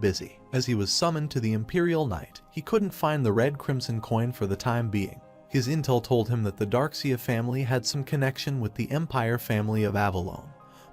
busy. As he was summoned to the Imperial Night, he couldn't find the red crimson coin for the time being. His intel told him that the Darkseid family had some connection with the Empire family of Avalon,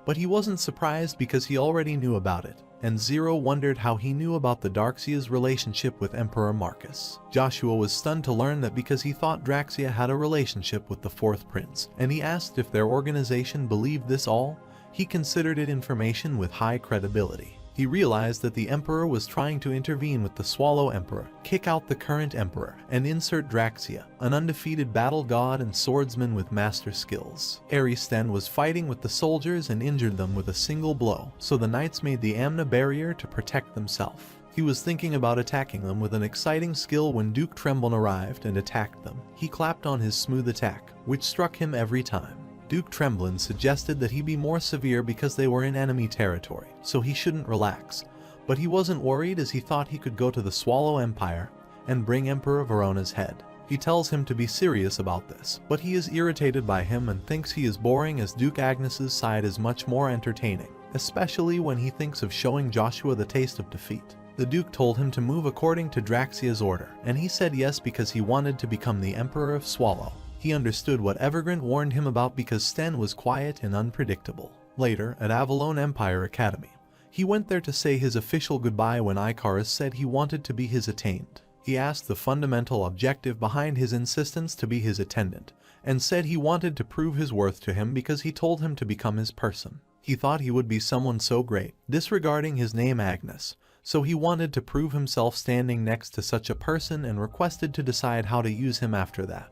but he wasn't surprised because he already knew about it, and Zero wondered how he knew about the Darkseid's relationship with Emperor Marcus. Joshua was stunned to learn that because he thought Darkseid had a relationship with the Fourth Prince, and he asked if their organization believed this all. He considered it information with high credibility. He realized that the Emperor was trying to intervene with the Swallow Emperor, kick out the current Emperor, and insert Darkseid, an undefeated battle god and swordsman with master skills. Aristan was fighting with the soldiers and injured them with a single blow, so the knights made the Amna barrier to protect themselves. He was thinking about attacking them with an exciting skill when Duke Tremblon arrived and attacked them. He clapped on his smooth attack, which struck him every time. Duke Tremblon suggested that he be more severe because they were in enemy territory, so he shouldn't relax, but he wasn't worried as he thought he could go to the Swallow Empire and bring Emperor Verona's head. He tells him to be serious about this, but he is irritated by him and thinks he is boring as Duke Agnes's side is much more entertaining, especially when he thinks of showing Joshua the taste of defeat. The Duke told him to move according to Darkseid's order, and he said yes because he wanted to become the Emperor of Swallow. He understood what Evergrande warned him about because Sten was quiet and unpredictable. Later, at Avalon Empire Academy, he went there to say his official goodbye when Icarus said he wanted to be his attendant. He asked the fundamental objective behind his insistence to be his attendant, and said he wanted to prove his worth to him because he told him to become his person. He thought he would be someone so great, disregarding his name Agnes, so he wanted to prove himself standing next to such a person and requested to decide how to use him after that.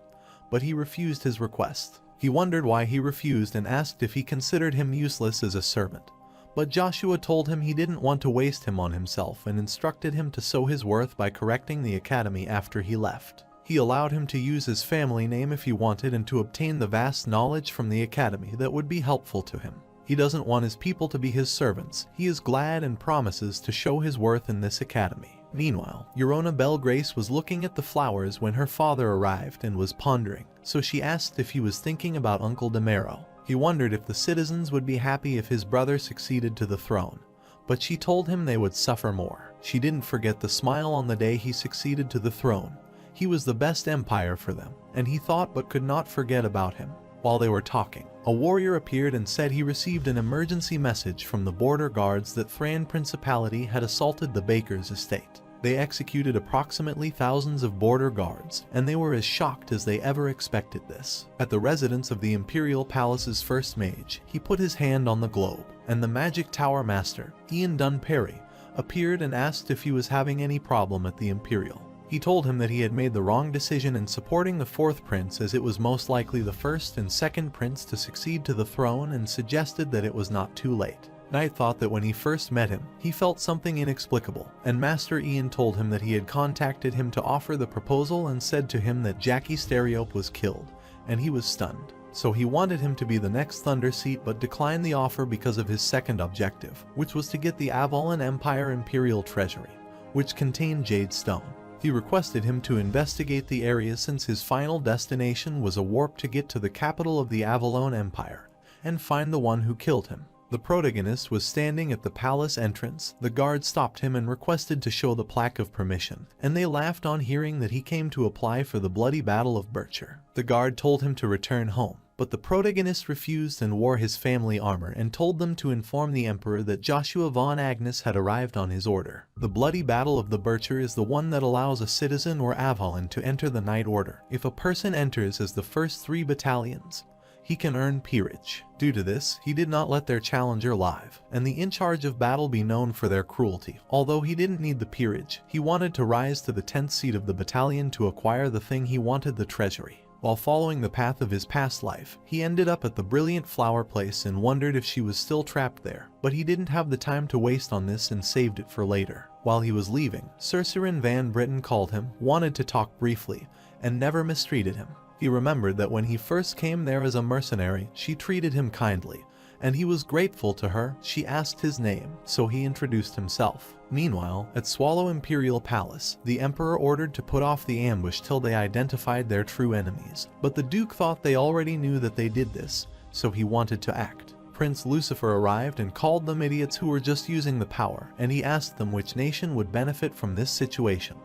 But he refused his request. He wondered why he refused and asked if he considered him useless as a servant. But Joshua told him he didn't want to waste him on himself and instructed him to show his worth by correcting the academy after he left. He allowed him to use his family name if he wanted and to obtain the vast knowledge from the academy that would be helpful to him. He doesn't want his people to be his servants. He is glad and promises to show his worth in this academy. Meanwhile, Eurona Belgrace was looking at the flowers when her father arrived and was pondering, so she asked if he was thinking about Uncle Demero. He wondered if the citizens would be happy if his brother succeeded to the throne, but she told him they would suffer more. She didn't forget the smile on the day he succeeded to the throne. He was the best empire for them, and he thought but could not forget about him. While they were talking, a warrior appeared and said he received an emergency message from the border guards that Thran Principality had assaulted the baker's estate. They executed approximately thousands of border guards, and they were as shocked as they ever expected this. At the residence of the Imperial Palace's first mage, he put his hand on the globe, and the Magic Tower Master, Ian Dunperry, appeared and asked if he was having any problem at the Imperial. He told him that he had made the wrong decision in supporting the fourth prince as it was most likely the first and second prince to succeed to the throne and suggested that it was not too late. Knight thought that when he first met him, he felt something inexplicable, and Master Ian told him that he had contacted him to offer the proposal and said to him that Jackie Stereope was killed, and he was stunned. So he wanted him to be the next Thunder Seat but declined the offer because of his second objective, which was to get the Avalon Empire Imperial Treasury, which contained Jade Stone. He requested him to investigate the area since his final destination was a warp to get to the capital of the Avalon Empire, and find the one who killed him. The protagonist was standing at the palace entrance. The guard stopped him and requested to show the plaque of permission, and they laughed on hearing that he came to apply for the bloody Battle of Bircher. The guard told him to return home, but the protagonist refused and wore his family armor and told them to inform the Emperor that Joshua von Agnes had arrived on his order. The bloody Battle of the Bircher is the one that allows a citizen or Avalon to enter the Knight Order. If a person enters as the first 3 battalions, he can earn peerage. Due to this, he did not let their challenger live, and the in charge of battle be known for their cruelty. Although he didn't need the peerage, he wanted to rise to the 10th seat of the battalion to acquire the thing he wanted, the treasury. While following the path of his past life, he ended up at the brilliant flower place and wondered if she was still trapped there, but he didn't have the time to waste on this and saved it for later. While he was leaving, Cercerin Van Britten called him, wanted to talk briefly, and never mistreated him. He remembered that when he first came there as a mercenary, she treated him kindly, and he was grateful to her. She asked his name, so he introduced himself. Meanwhile, at Swallow Imperial Palace, the Emperor ordered to put off the ambush till they identified their true enemies, but the Duke thought they already knew that they did this, so he wanted to act. Prince Lucifer arrived and called them idiots who were just using the power, and he asked them which nation would benefit from this situation.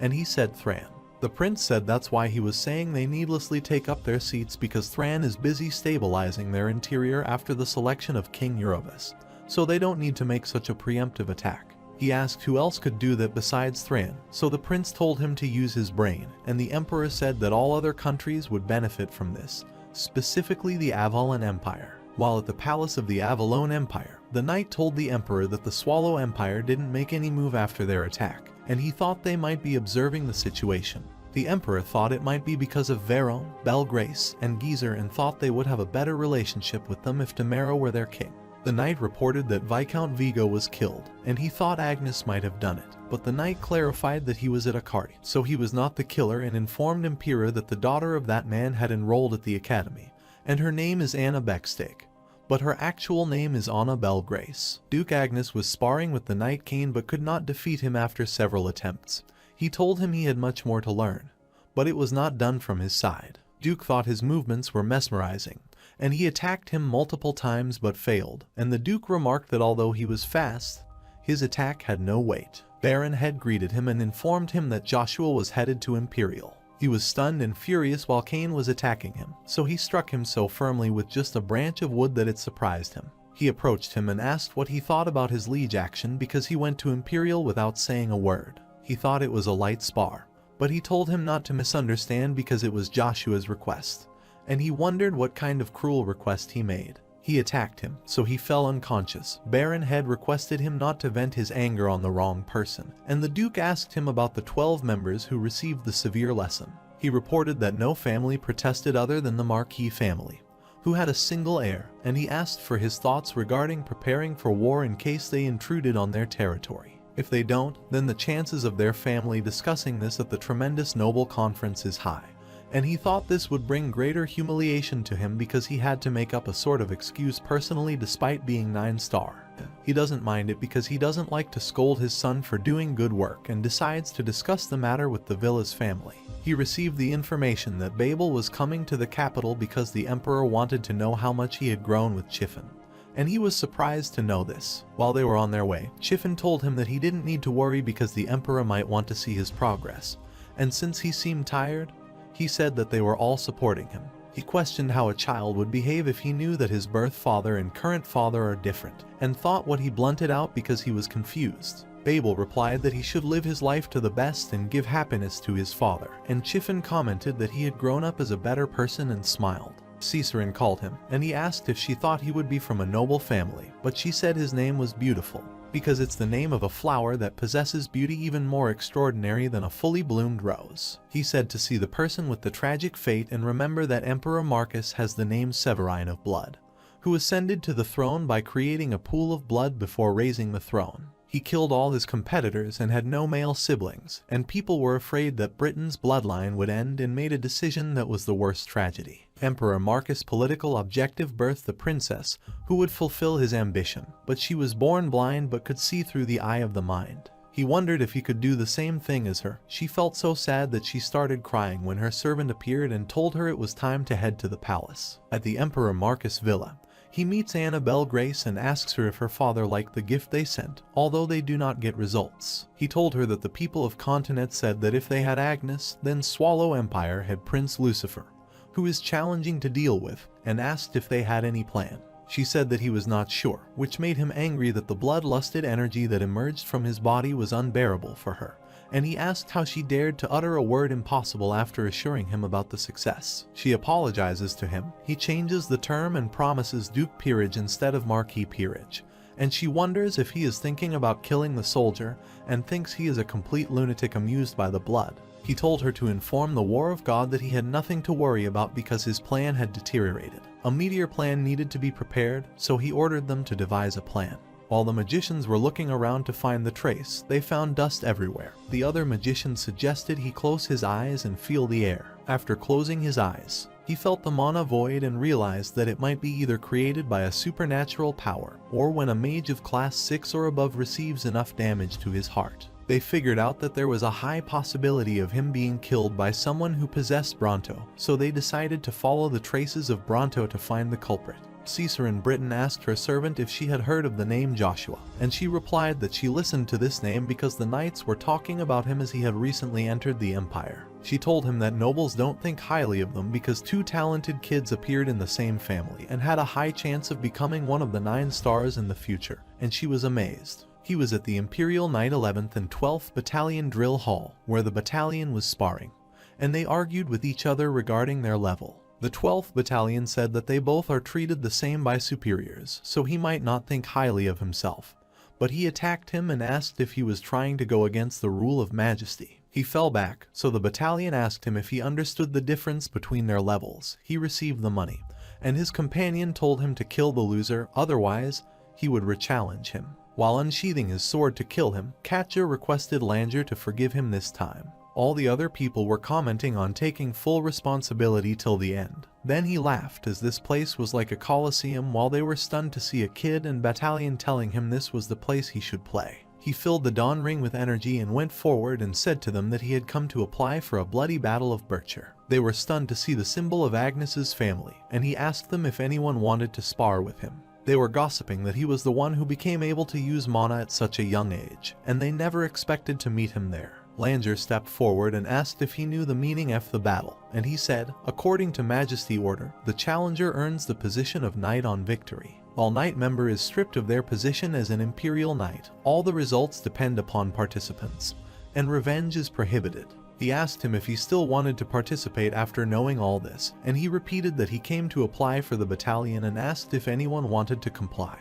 And he said Thran. The prince said that's why he was saying they needlessly take up their seats because Thran is busy stabilizing their interior after the selection of King Eurovus, so they don't need to make such a preemptive attack. He asked who else could do that besides Thran, so the prince told him to use his brain, and the emperor said that all other countries would benefit from this, specifically the Avalon Empire. While at the palace of the Avalon Empire, the knight told the emperor that the Swallow Empire didn't make any move after their attack, and he thought they might be observing the situation. The emperor thought it might be because of Veron, Belgrace, and Geezer and thought they would have a better relationship with them if Demero were their king. The knight reported that Viscount Vigo was killed, and he thought Agnes might have done it, but the knight clarified that he was at a party, so he was not the killer, and informed Impera that the daughter of that man had enrolled at the academy, and her name is Anna Beckstake, but her actual name is Anna Belgrace. Duke Agnes was sparring with the knight Cain but could not defeat him after several attempts. He told him he had much more to learn, but it was not done from his side. Duke thought his movements were mesmerizing, and he attacked him multiple times but failed, and the Duke remarked that although he was fast, his attack had no weight. Baron had greeted him and informed him that Joshua was headed to Imperial. He was stunned and furious while Cain was attacking him, so he struck him so firmly with just a branch of wood that it surprised him. He approached him and asked what he thought about his liege action because he went to Imperial without saying a word. He thought it was a light spar, but he told him not to misunderstand because it was Joshua's request, and he wondered what kind of cruel request he made. He attacked him, so he fell unconscious. Baron had requested him not to vent his anger on the wrong person, and the Duke asked him about the 12 members who received the severe lesson. He reported that no family protested other than the Marquis family, who had a single heir, and he asked for his thoughts regarding preparing for war in case they intruded on their territory. If they don't, then the chances of their family discussing this at the tremendous noble conference is high, and he thought this would bring greater humiliation to him because he had to make up a sort of excuse personally despite being 9-star. He doesn't mind it because he doesn't like to scold his son for doing good work and decides to discuss the matter with the Villa's family. He received the information that Babel was coming to the capital because the emperor wanted to know how much he had grown with Chiffon, and he was surprised to know this. While they were on their way, Chiffon told him that he didn't need to worry because the emperor might want to see his progress, and since he seemed tired, he said that they were all supporting him. He questioned how a child would behave if he knew that his birth father and current father are different, and thought what he blunted out because he was confused. Babel replied that he should live his life to the best and give happiness to his father, and Chiffon commented that he had grown up as a better person and smiled. Cicerin called him, and he asked if she thought he would be from a noble family, but she said his name was Beautiful, because it's the name of a flower that possesses beauty even more extraordinary than a fully bloomed rose. He said to see the person with the tragic fate and remember that Emperor Marcus has the name Severine of Blood, who ascended to the throne by creating a pool of blood before raising the throne. He killed all his competitors and had no male siblings, and people were afraid that Britain's bloodline would end and made a decision that was the worst tragedy. Emperor Marcus' political objective birthed the princess, who would fulfill his ambition, but she was born blind but could see through the eye of the mind. He wondered if he could do the same thing as her. She felt so sad that she started crying when her servant appeared and told her it was time to head to the palace. At the Emperor Marcus' villa, he meets Anna Belgrace and asks her if her father liked the gift they sent, although they do not get results. He told her that the people of Continent said that if they had Agnes, then Swallow Empire had Prince Lucifer, who is challenging to deal with, and asked if they had any plan. She said that he was not sure, which made him angry that the blood-lusted energy that emerged from his body was unbearable for her, and he asked how she dared to utter a word impossible after assuring him about the success. She apologizes to him. He changes the term and promises Duke Peerage instead of Marquis Peerage, and she wonders if he is thinking about killing the soldier and thinks he is a complete lunatic amused by the blood. He told her to inform the War of God that he had nothing to worry about because his plan had deteriorated. A meteor plan needed to be prepared, so he ordered them to devise a plan. While the magicians were looking around to find the trace, they found dust everywhere. The other magicians suggested he close his eyes and feel the air. After closing his eyes, he felt the mana void and realized that it might be either created by a supernatural power, or when a mage of class 6 or above receives enough damage to his heart. They figured out that there was a high possibility of him being killed by someone who possessed Bronto, so they decided to follow the traces of Bronto to find the culprit. Caesar in Britain asked her servant if she had heard of the name Joshua, and she replied that she listened to this name because the knights were talking about him as he had recently entered the empire. She told him that nobles don't think highly of them because two talented kids appeared in the same family and had a high chance of becoming one of the 9 stars in the future, and she was amazed. He was at the Imperial Knight 11th and 12th Battalion Drill Hall, where the battalion was sparring, and they argued with each other regarding their level. The 12th Battalion said that they both are treated the same by superiors, so he might not think highly of himself. But he attacked him and asked if he was trying to go against the rule of majesty. He fell back, so the battalion asked him if he understood the difference between their levels. He received the money, and his companion told him to kill the loser, otherwise he would re-challenge him. While unsheathing his sword to kill him, Katja requested Langer to forgive him this time. All the other people were commenting on taking full responsibility till the end. Then he laughed as this place was like a coliseum while they were stunned to see a kid and battalion telling him this was the place he should play. He filled the dawn ring with energy and went forward and said to them that he had come to apply for a bloody battle of Bircher. They were stunned to see the symbol of Agnes's family, and he asked them if anyone wanted to spar with him. They were gossiping that he was the one who became able to use mana at such a young age, and they never expected to meet him there. Langer stepped forward and asked if he knew the meaning of the battle, and he said, according to Majesty order, the challenger earns the position of Knight on victory. While Knight member is stripped of their position as an Imperial Knight, all the results depend upon participants, and revenge is prohibited. He asked him if he still wanted to participate after knowing all this, and he repeated that he came to apply for the battalion and asked if anyone wanted to comply.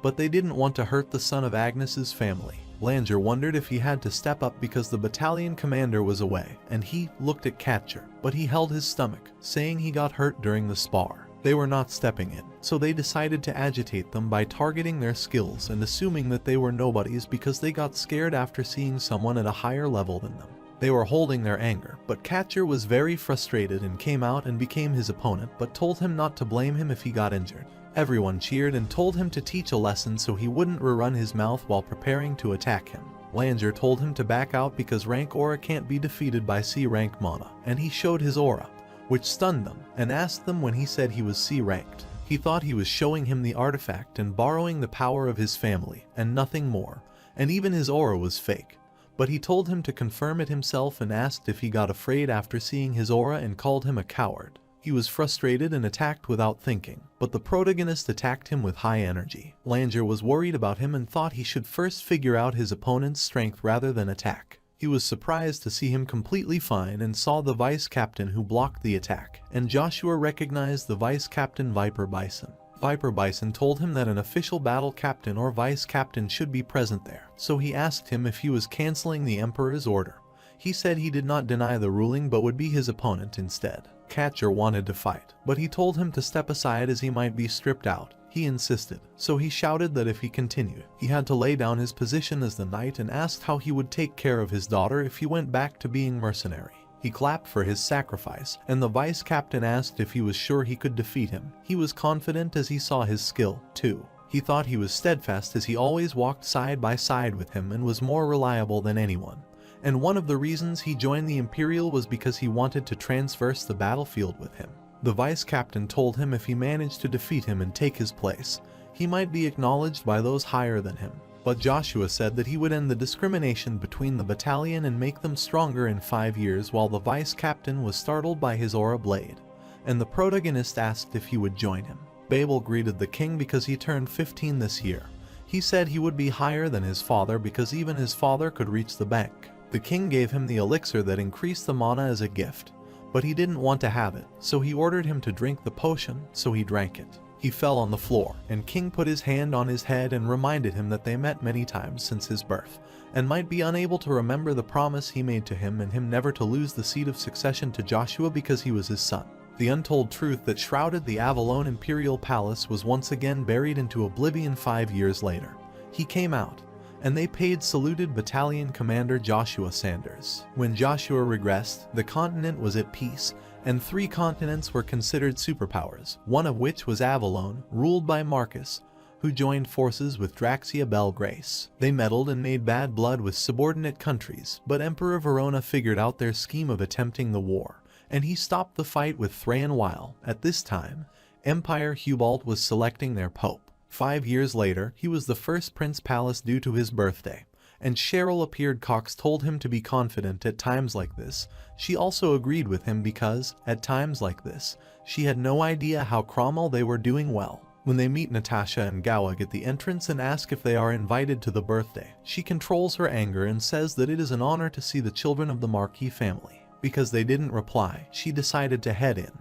But they didn't want to hurt the son of Agnes's family. Langer wondered if he had to step up because the battalion commander was away, and he looked at Katja, but he held his stomach, saying he got hurt during the spar. They were not stepping in, so they decided to agitate them by targeting their skills and assuming that they were nobodies because they got scared after seeing someone at a higher level than them. They were holding their anger, but Katja was very frustrated and came out and became his opponent but told him not to blame him if he got injured. Everyone cheered and told him to teach a lesson so he wouldn't run his mouth while preparing to attack him. Langer told him to back out because rank aura can't be defeated by C rank mana, and he showed his aura, which stunned them, and asked them when he said he was C ranked. He thought he was showing him the artifact and borrowing the power of his family, and nothing more, and even his aura was fake. But he told him to confirm it himself and asked if he got afraid after seeing his aura and called him a coward. He was frustrated and attacked without thinking, but the protagonist attacked him with high energy. Langer was worried about him and thought he should first figure out his opponent's strength rather than attack. He was surprised to see him completely fine and saw the vice captain who blocked the attack, and Joshua recognized the vice captain Viper Bison. Viper Bison told him that an official battle captain or vice captain should be present there, so he asked him if he was canceling the Emperor's order. He said he did not deny the ruling but would be his opponent instead. Katja wanted to fight, but he told him to step aside as he might be stripped out. He insisted, so he shouted that if he continued, he had to lay down his position as the knight and asked how he would take care of his daughter if he went back to being mercenary. He clapped for his sacrifice, and the vice captain asked if he was sure he could defeat him. He was confident as he saw his skill, too. He thought he was steadfast as he always walked side by side with him and was more reliable than anyone. And one of the reasons he joined the Imperial was because he wanted to traverse the battlefield with him. The vice captain told him if he managed to defeat him and take his place, he might be acknowledged by those higher than him. But Joshua said that he would end the discrimination between the battalion and make them stronger in 5 years, while the vice captain was startled by his aura blade, and the protagonist asked if he would join him. Babel greeted the king because he turned 15 this year. He said he would be higher than his father because even his father could reach the bank. The king gave him the elixir that increased the mana as a gift, but he didn't want to have it, so he ordered him to drink the potion, so he drank it. He fell on the floor, and King put his hand on his head and reminded him that they met many times since his birth, and might be unable to remember the promise he made to him and him never to lose the seat of succession to Joshua because he was his son. The untold truth that shrouded the Avalon Imperial Palace was once again buried into oblivion 5 years later. He came out, and they saluted Battalion Commander Joshua Sanders. When Joshua regressed, the continent was at peace, and 3 continents were considered superpowers, one of which was Avalon, ruled by Marcus, who joined forces with Draxia Bel Grace. They meddled and made bad blood with subordinate countries, but Emperor Verona figured out their scheme of attempting the war, and he stopped the fight with Thrain while, at this time, Empire Hubalt was selecting their pope. 5 years later, he was the first Prince Palace due to his birthday, and Cheryl appeared. Cox told him to be confident at times like this. She also agreed with him because, at times like this, she had no idea how Cromwell they were doing well. When they meet Natasha and Gowag at the entrance and ask if they are invited to the birthday, she controls her anger and says that it is an honor to see the children of the Marquis family. Because they didn't reply, she decided to head in.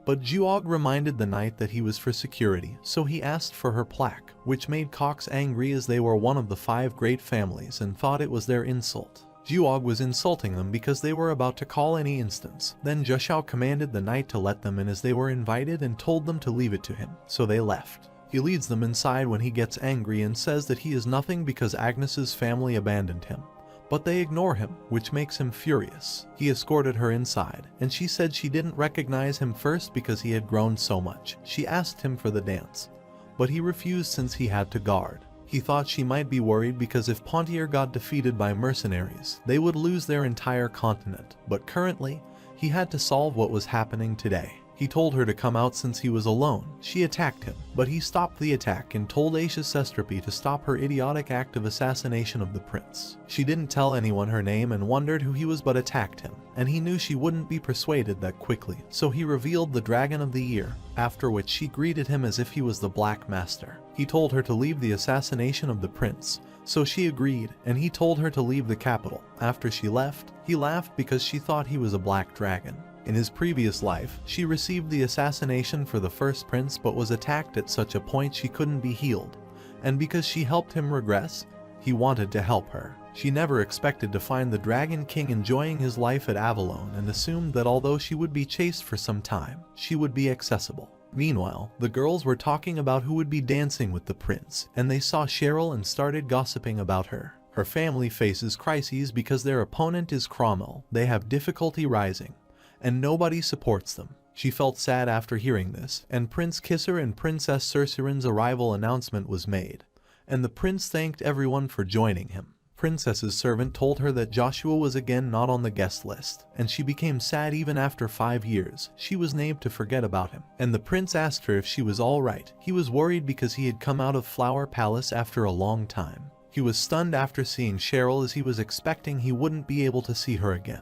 But Juog reminded the knight that he was for security, so he asked for her plaque, which made Cox angry as they were one of the 5 great families and thought it was their insult. Juog was insulting them because they were about to call any instance. Then Jushao commanded the knight to let them in as they were invited and told them to leave it to him, so they left. He leads them inside when he gets angry and says that he is nothing because Agnes's family abandoned him. But they ignore him, which makes him furious. He escorted her inside, and she said she didn't recognize him first because he had grown so much. She asked him for the dance, but he refused since he had to guard. He thought she might be worried because if Pontier got defeated by mercenaries, they would lose their entire continent. But currently, he had to solve what was happening today. He told her to come out since he was alone. She attacked him, but he stopped the attack and told Aisha Sestrapi to stop her idiotic act of assassination of the prince. She didn't tell anyone her name and wondered who he was but attacked him, and he knew she wouldn't be persuaded that quickly, so he revealed the Dragon of the Year, after which she greeted him as if he was the Black Master. He told her to leave the assassination of the prince, so she agreed, and he told her to leave the capital. After she left, he laughed because she thought he was a black dragon. In his previous life, she received the assassination for the first prince but was attacked at such a point she couldn't be healed, and because she helped him regress, he wanted to help her. She never expected to find the Dragon King enjoying his life at Avalon and assumed that although she would be chased for some time, she would be accessible. Meanwhile, the girls were talking about who would be dancing with the prince, and they saw Cheryl and started gossiping about her. Her family faces crises because their opponent is Cromwell. They have difficulty rising, and nobody supports them. She felt sad after hearing this, and Prince Kisser and Princess Cerceran's arrival announcement was made, and the prince thanked everyone for joining him. Princess's servant told her that Joshua was again not on the guest list, and she became sad even after 5 years. She was named to forget about him, and the prince asked her if she was alright. He was worried because he had come out of Flower Palace after a long time. He was stunned after seeing Cheryl as he was expecting he wouldn't be able to see her again.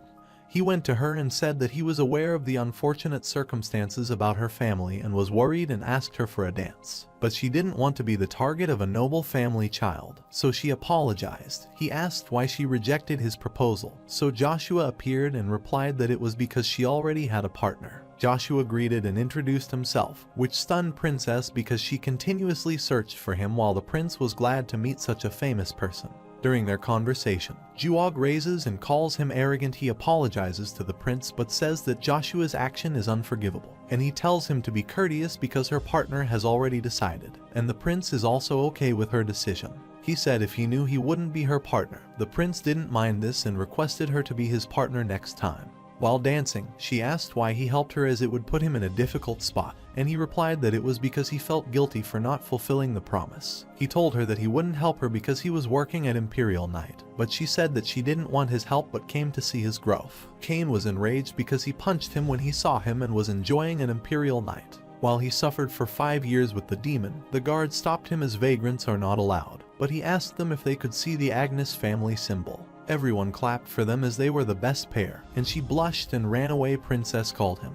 He went to her and said that he was aware of the unfortunate circumstances about her family and was worried and asked her for a dance. But she didn't want to be the target of a noble family child, so she apologized. He asked why she rejected his proposal, so Joshua appeared and replied that it was because she already had a partner. Joshua greeted and introduced himself, which stunned Princess because she continuously searched for him while the prince was glad to meet such a famous person. During their conversation, Juog raises and calls him arrogant. He apologizes to the prince but says that Joshua's action is unforgivable, and he tells him to be courteous because her partner has already decided, and the prince is also okay with her decision. He said if he knew he wouldn't be her partner. The prince didn't mind this and requested her to be his partner next time. While dancing, she asked why he helped her as it would put him in a difficult spot, and he replied that it was because he felt guilty for not fulfilling the promise. He told her that he wouldn't help her because he was working at Imperial Night, but she said that she didn't want his help but came to see his growth. Cain was enraged because he punched him when he saw him and was enjoying an Imperial Night. While he suffered for 5 years with the demon, the guards stopped him as vagrants are not allowed, but he asked them if they could see the Agnes family symbol. Everyone clapped for them as they were the best pair, and she blushed and ran away. Princess called him,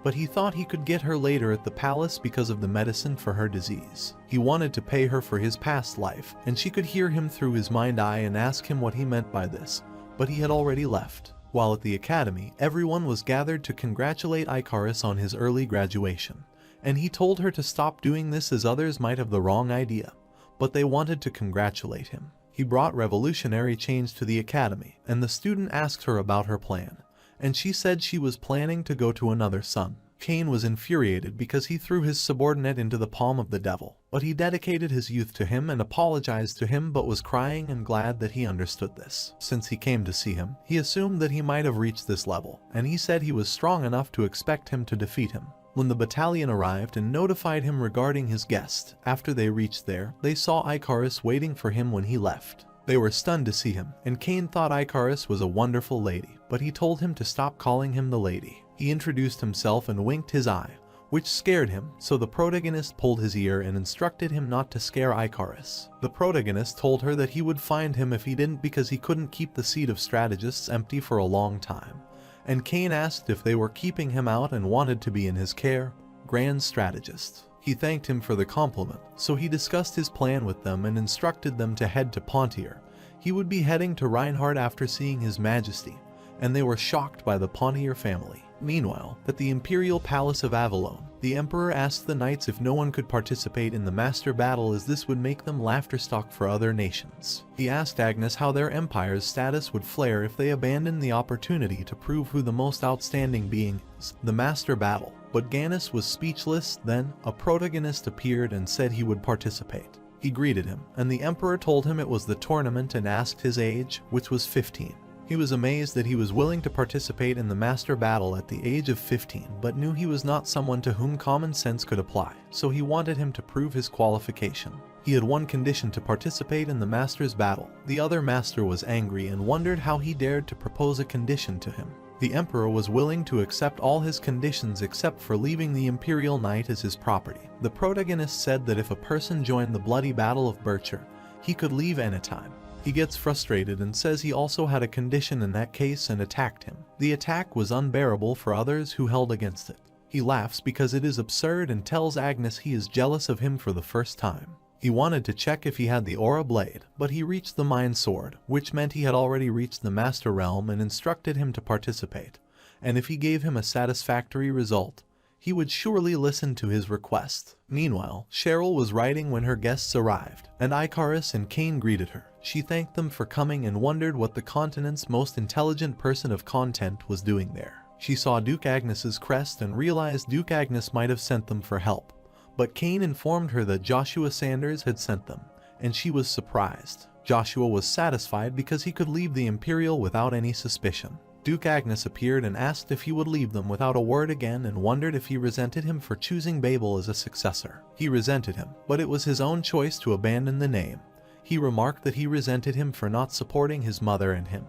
but he thought he could get her later at the palace because of the medicine for her disease. He wanted to pay her for his past life, and she could hear him through his mind eye and ask him what he meant by this, but he had already left. While at the academy, everyone was gathered to congratulate Icarus on his early graduation, and he told her to stop doing this as others might have the wrong idea, but they wanted to congratulate him. He brought revolutionary change to the academy, and the student asked her about her plan, and she said she was planning to go to another sun. Cain was infuriated because he threw his subordinate into the palm of the devil, but he dedicated his youth to him and apologized to him but was crying and glad that he understood this. Since he came to see him, he assumed that he might have reached this level, and he said he was strong enough to expect him to defeat him. When the battalion arrived and notified him regarding his guest, after they reached there, they saw Icarus waiting for him when he left. They were stunned to see him, and Cain thought Icarus was a wonderful lady, but he told him to stop calling him the lady. He introduced himself and winked his eye, which scared him, so the protagonist pulled his ear and instructed him not to scare Icarus. The protagonist told her that he would find him if he didn't because he couldn't keep the seat of strategists empty for a long time, and Cain asked if they were keeping him out and wanted to be in his care, grand strategist. He thanked him for the compliment, so he discussed his plan with them and instructed them to head to Pontier. He would be heading to Reinhardt after seeing his majesty, and they were shocked by the Pontier family. Meanwhile, at the imperial palace of Avalon, the emperor asked the knights if no one could participate in the master battle as this would make them laughterstock for other nations. He asked Agnes how their empire's status would flare if they abandoned the opportunity to prove who the most outstanding being is, the master battle. But Gannis was speechless. Then, a protagonist appeared and said he would participate. He greeted him, and the emperor told him it was the tournament and asked his age, which was 15. He was amazed that he was willing to participate in the master battle at the age of 15, but knew he was not someone to whom common sense could apply, so he wanted him to prove his qualification. He had one condition to participate in the master's battle. The other master was angry and wondered how he dared to propose a condition to him. The emperor was willing to accept all his conditions except for leaving the imperial knight as his property. The protagonist said that if a person joined the bloody battle of Bircher, he could leave anytime. He gets frustrated and says he also had a condition in that case and attacked him. The attack was unbearable for others who held against it. He laughs because it is absurd and tells Agnes he is jealous of him for the first time. He wanted to check if he had the aura blade, but he reached the mind sword, which meant he had already reached the master realm, and instructed him to participate. And if he gave him a satisfactory result, he would surely listen to his request. Meanwhile, Cheryl was writing when her guests arrived, and Icarus and Cain greeted her. She thanked them for coming and wondered what the continent's most intelligent person of content was doing there. She saw Duke Agnes's crest and realized Duke Agnes might have sent them for help. But Cain informed her that Joshua Sanders had sent them, and she was surprised. Joshua was satisfied because he could leave the Imperial without any suspicion. Duke Agnes appeared and asked if he would leave them without a word again, and wondered if he resented him for choosing Babel as a successor. He resented him, but it was his own choice to abandon the name. He remarked that he resented him for not supporting his mother and him,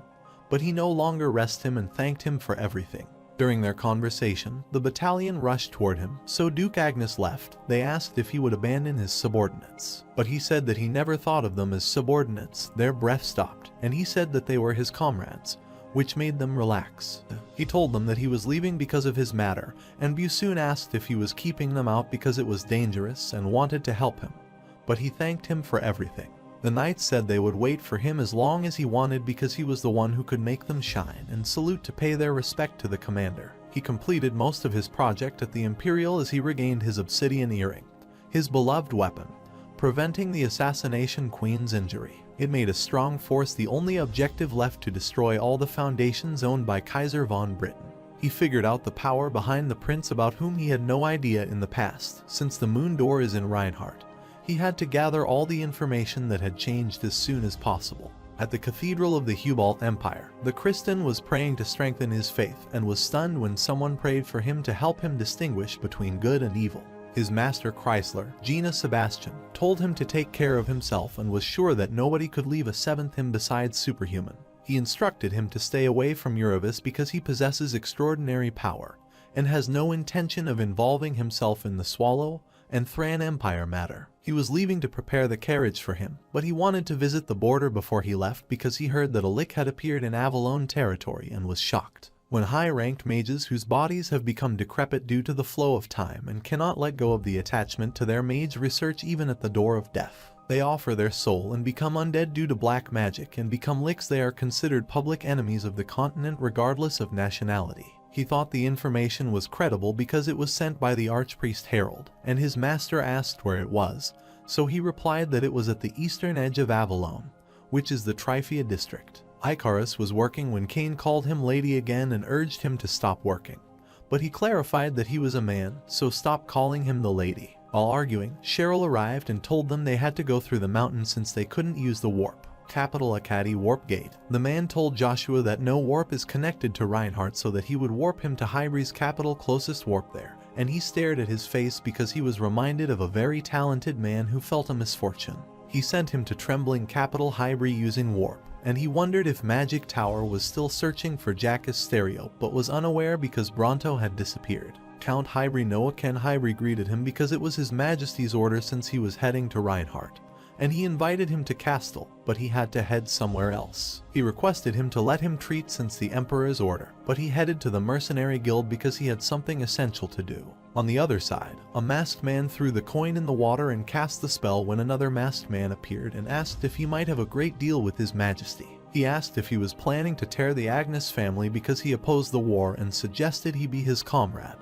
but he no longer rested him and thanked him for everything. During their conversation, the battalion rushed toward him, so Duke Agnes left. They asked if he would abandon his subordinates, but he said that he never thought of them as subordinates. Their breath stopped, and he said that they were his comrades, which made them relax. He told them that he was leaving because of his matter, and Busoon asked if he was keeping them out because it was dangerous and wanted to help him, but he thanked him for everything. The knights said they would wait for him as long as he wanted because he was the one who could make them shine, and salute to pay their respect to the commander. He completed most of his project at the Imperial as he regained his obsidian earring, his beloved weapon, preventing the assassination queen's injury. It made a strong force the only objective left to destroy all the foundations owned by Kaiser von Britain. He figured out the power behind the prince about whom he had no idea in the past. Since the moon door is in Reinhardt, he had to gather all the information that had changed as soon as possible. At the Cathedral of the Hubalt Empire, the Christian was praying to strengthen his faith and was stunned when someone prayed for him to help him distinguish between good and evil. His master Chrysler, Gina Sebastian, told him to take care of himself and was sure that nobody could leave a seventh him besides Superhuman. He instructed him to stay away from Uravis because he possesses extraordinary power and has no intention of involving himself in the Swallow and Thran Empire matter. He was leaving to prepare the carriage for him, but he wanted to visit the border before he left because he heard that a Lich had appeared in Avalon territory and was shocked. When high-ranked mages whose bodies have become decrepit due to the flow of time and cannot let go of the attachment to their mage research even at the door of death, they offer their soul and become undead due to black magic and become Lichs, they are considered public enemies of the continent regardless of nationality. He thought the information was credible because it was sent by the Archpriest Harold, and his master asked where it was, so he replied that it was at the eastern edge of Avalon, which is the Tryphia district. Icarus was working when Cain called him lady again and urged him to stop working, but he clarified that he was a man, so stopped calling him the lady. While arguing, Cheryl arrived and told them they had to go through the mountain since they couldn't use the warp. Capital Acadie Warp Gate. The man told Joshua that no warp is connected to Reinhardt so that he would warp him to Hybree's capital closest warp there, and he stared at his face because he was reminded of a very talented man who felt a misfortune. He sent him to trembling capital Hybree using warp, and he wondered if Magic Tower was still searching for Jack's stereo but was unaware because Bronto had disappeared. Count Hybri Noah Ken Hybri greeted him because it was His Majesty's order since he was heading to Reinhardt, and he invited him to Castle, but he had to head somewhere else. He requested him to let him treat since the Emperor's order, but he headed to the Mercenary Guild because he had something essential to do. On the other side, a masked man threw the coin in the water and cast the spell when another masked man appeared and asked if he might have a great deal with His Majesty. He asked if he was planning to tear the Agnes family because he opposed the war and suggested he be his comrade.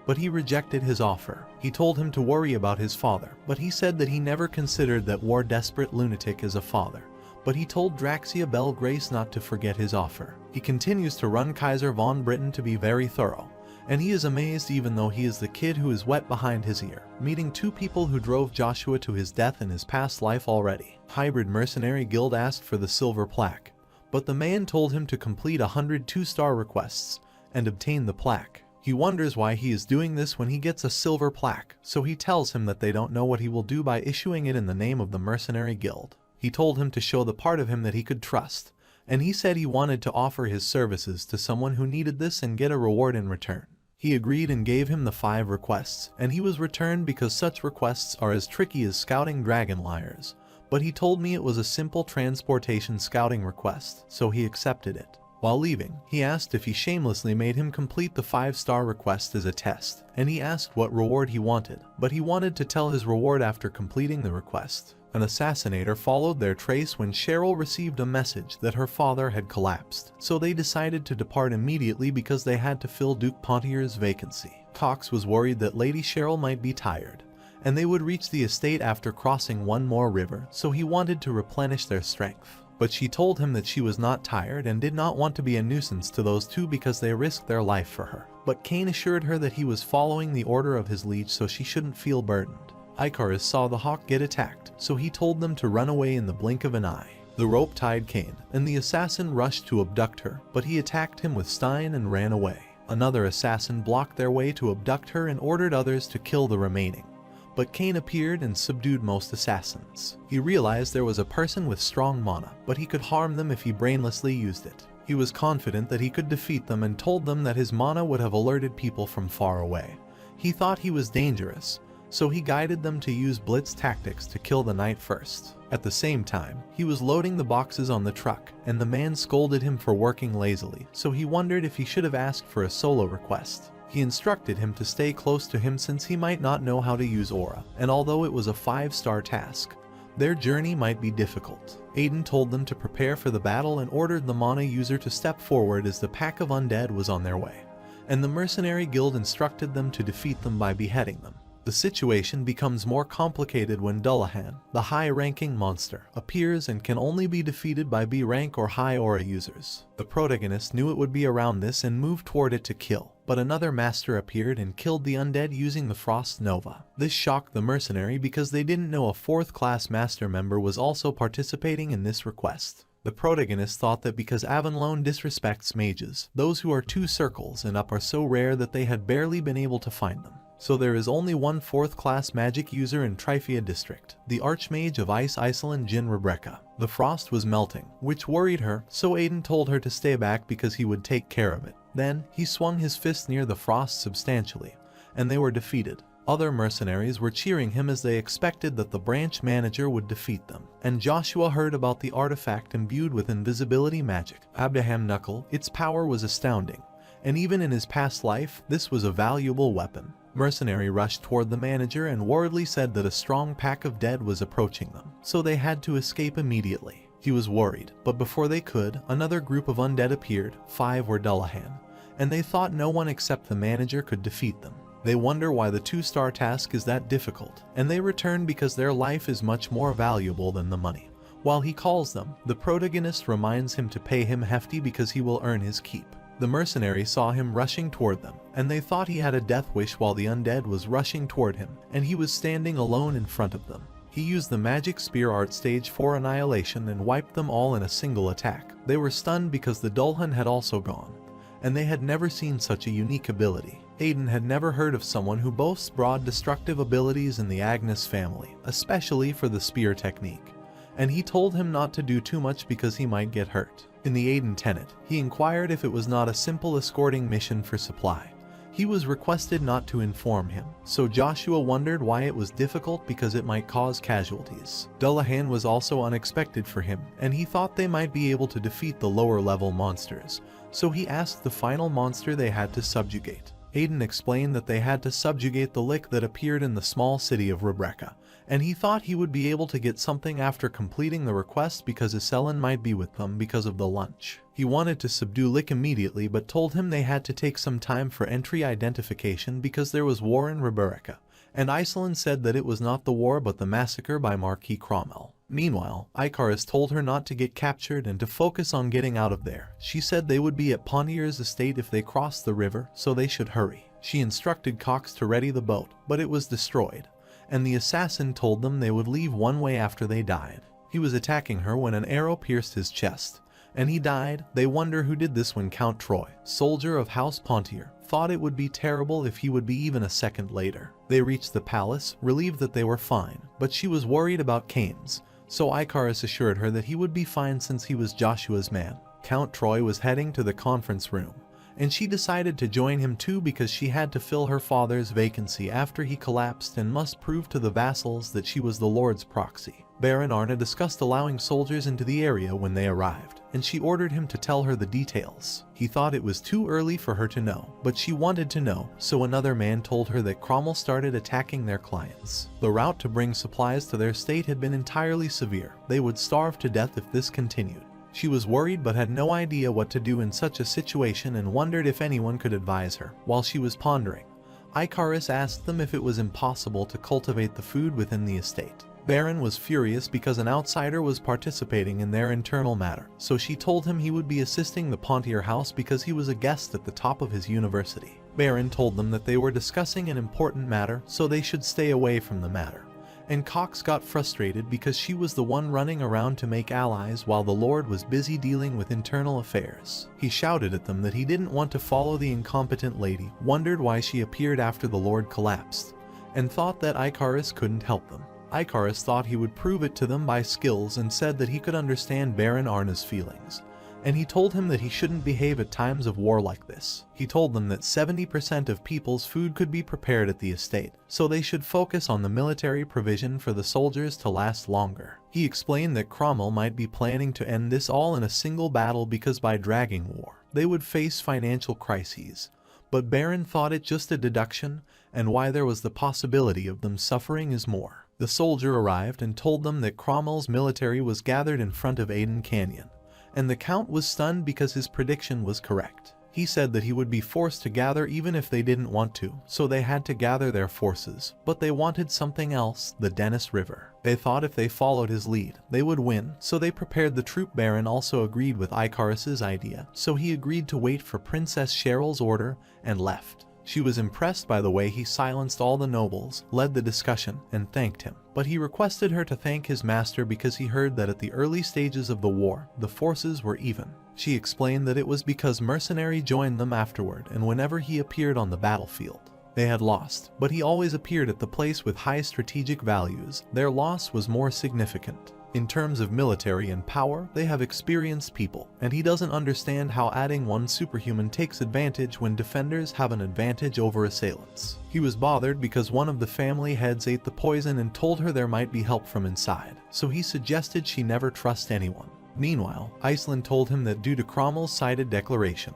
But he rejected his offer. He told him to worry about his father, but he said that he never considered that war-desperate lunatic as a father. But he told Draxia Bell Grace not to forget his offer. He continues to run Kaiser von Britain to be very thorough, and he is amazed even though he is the kid who is wet behind his ear, meeting two people who drove Joshua to his death in his past life already. Hybrid Mercenary Guild asked for the silver plaque, but the man told him to complete 100 2-star requests and obtain the plaque. He wonders why he is doing this when he gets a silver plaque, so he tells him that they don't know what he will do by issuing it in the name of the Mercenary Guild. He told him to show the part of him that he could trust, and he said he wanted to offer his services to someone who needed this and get a reward in return. He agreed and gave him the 5 requests, and he was returned because such requests are as tricky as scouting dragon lyres. But he told me it was a simple transportation scouting request, so he accepted it. While leaving, he asked if he shamelessly made him complete the 5-star request as a test, and he asked what reward he wanted, but he wanted to tell his reward after completing the request. An assassinator followed their trace when Cheryl received a message that her father had collapsed, so they decided to depart immediately because they had to fill Duke Pontier's vacancy. Cox was worried that Lady Cheryl might be tired, and they would reach the estate after crossing one more river, so he wanted to replenish their strength. But she told him that she was not tired and did not want to be a nuisance to those two because they risked their life for her. But Cain assured her that he was following the order of his liege so she shouldn't feel burdened. Icarus saw the hawk get attacked, so he told them to run away in the blink of an eye. The rope tied Cain, and the assassin rushed to abduct her, but he attacked him with Stein and ran away. Another assassin blocked their way to abduct her and ordered others to kill the remaining. But Cain appeared and subdued most assassins. He realized there was a person with strong mana, but he could harm them if he brainlessly used it. He was confident that he could defeat them and told them that his mana would have alerted people from far away. He thought he was dangerous, so he guided them to use blitz tactics to kill the knight first. At the same time, he was loading the boxes on the truck, and the man scolded him for working lazily, so he wondered if he should have asked for a solo request. He instructed him to stay close to him since he might not know how to use aura, and although it was a 5-star task, their journey might be difficult. Aiden told them to prepare for the battle and ordered the mana user to step forward as the pack of undead was on their way, and the Mercenary Guild instructed them to defeat them by beheading them. The situation becomes more complicated when Dullahan, the high-ranking monster, appears and can only be defeated by B-rank or high aura users. The protagonist knew it would be around this and moved toward it to kill, but another master appeared and killed the undead using the Frost Nova. This shocked the mercenary because they didn't know a 4th-class master member was also participating in this request. The protagonist thought that because Avonlone disrespects mages, those who are 2 circles and up are so rare that they had barely been able to find them. So there is only one 4th-class magic user in Trifia District, the Archmage of Ice Iceland Jin Rebecca. The frost was melting, which worried her, so Aiden told her to stay back because he would take care of it. Then, he swung his fist near the frost substantially, and they were defeated. Other mercenaries were cheering him as they expected that the branch manager would defeat them. And Joshua heard about the artifact imbued with invisibility magic, Abraham Knuckle. Its power was astounding, and even in his past life, this was a valuable weapon. Mercenary rushed toward the manager and worriedly said that a strong pack of dead was approaching them, so they had to escape immediately. He was worried, but before they could, another group of undead appeared. 5 were Dullahan, and they thought no one except the manager could defeat them. They wonder why the 2-star task is that difficult, and they return because their life is much more valuable than the money. While he calls them, the protagonist reminds him to pay him hefty because he will earn his keep. The mercenary saw him rushing toward them, and they thought he had a death wish while the undead was rushing toward him, and he was standing alone in front of them. He used the magic spear art stage 4 annihilation and wiped them all in a single attack. They were stunned because the Dullahan had also gone, and they had never seen such a unique ability. Aiden had never heard of someone who boasts broad destructive abilities in the Agnes family, especially for the spear technique, and he told him not to do too much because he might get hurt. In the Aiden Tenet, he inquired if it was not a simple escorting mission for supply. He was requested not to inform him, so Joshua wondered why it was difficult because it might cause casualties. Dullahan was also unexpected for him, and he thought they might be able to defeat the lower level monsters, so he asked the final monster they had to subjugate. Aiden explained that they had to subjugate the lick that appeared in the small city of Rebecca, and he thought he would be able to get something after completing the request because Iselin might be with them because of the lunch. He wanted to subdue Lick immediately but told him they had to take some time for entry identification because there was war in Rebecca, and Iselin said that it was not the war but the massacre by Marquis Cromwell. Meanwhile, Icarus told her not to get captured and to focus on getting out of there. She said they would be at Pontier's estate if they crossed the river, so they should hurry. She instructed Cox to ready the boat, but it was destroyed, and the assassin told them they would leave one way after they died. He was attacking her when an arrow pierced his chest, and he died. They wonder who did this when Count Troy, soldier of House Pontier, thought it would be terrible if he would be even a second later. They reached the palace, relieved that they were fine, but she was worried about Cames, so Icarus assured her that he would be fine since he was Joshua's man. Count Troy was heading to the conference room, and she decided to join him too because she had to fill her father's vacancy after he collapsed and must prove to the vassals that she was the Lord's proxy. Baron Arna discussed allowing soldiers into the area when they arrived, and she ordered him to tell her the details. He thought it was too early for her to know, but she wanted to know, so another man told her that Cromwell started attacking their clients. The route to bring supplies to their state had been entirely severe. They would starve to death if this continued. She was worried but had no idea what to do in such a situation and wondered if anyone could advise her. While she was pondering, Icarus asked them if it was impossible to cultivate the food within the estate. Baron was furious because an outsider was participating in their internal matter, so she told him he would be assisting the Pontier house because he was a guest at the top of his university. Baron told them that they were discussing an important matter, so they should stay away from the matter. And Cox got frustrated because she was the one running around to make allies while the Lord was busy dealing with internal affairs. He shouted at them that he didn't want to follow the incompetent lady, wondered why she appeared after the Lord collapsed, and thought that Icarus couldn't help them. Icarus thought he would prove it to them by skills and said that he could understand Baron Arna's feelings, and he told him that he shouldn't behave at times of war like this. He told them that 70% of people's food could be prepared at the estate, so they should focus on the military provision for the soldiers to last longer. He explained that Cromwell might be planning to end this all in a single battle because by dragging war, they would face financial crises. But Baron thought it just a deduction, and why there was the possibility of them suffering is more. The soldier arrived and told them that Cromwell's military was gathered in front of Aden Canyon, and the Count was stunned because his prediction was correct. He said that he would be forced to gather even if they didn't want to, so they had to gather their forces, but they wanted something else, the Dennis River. They thought if they followed his lead, they would win, so they prepared the troop. Baron also agreed with Icarus's idea, so he agreed to wait for Princess Cheryl's order and left. She was impressed by the way he silenced all the nobles, led the discussion, and thanked him. But he requested her to thank his master because he heard that at the early stages of the war, the forces were even. She explained that it was because mercenary joined them afterward, and whenever he appeared on the battlefield, they had lost, but he always appeared at the place with high strategic values. Their loss was more significant. In terms of military and power, they have experienced people, and he doesn't understand how adding one superhuman takes advantage when defenders have an advantage over assailants. He was bothered because one of the family heads ate the poison and told her there might be help from inside, so he suggested she never trust anyone. Meanwhile, Iceland told him that due to Cromwell's cited declaration,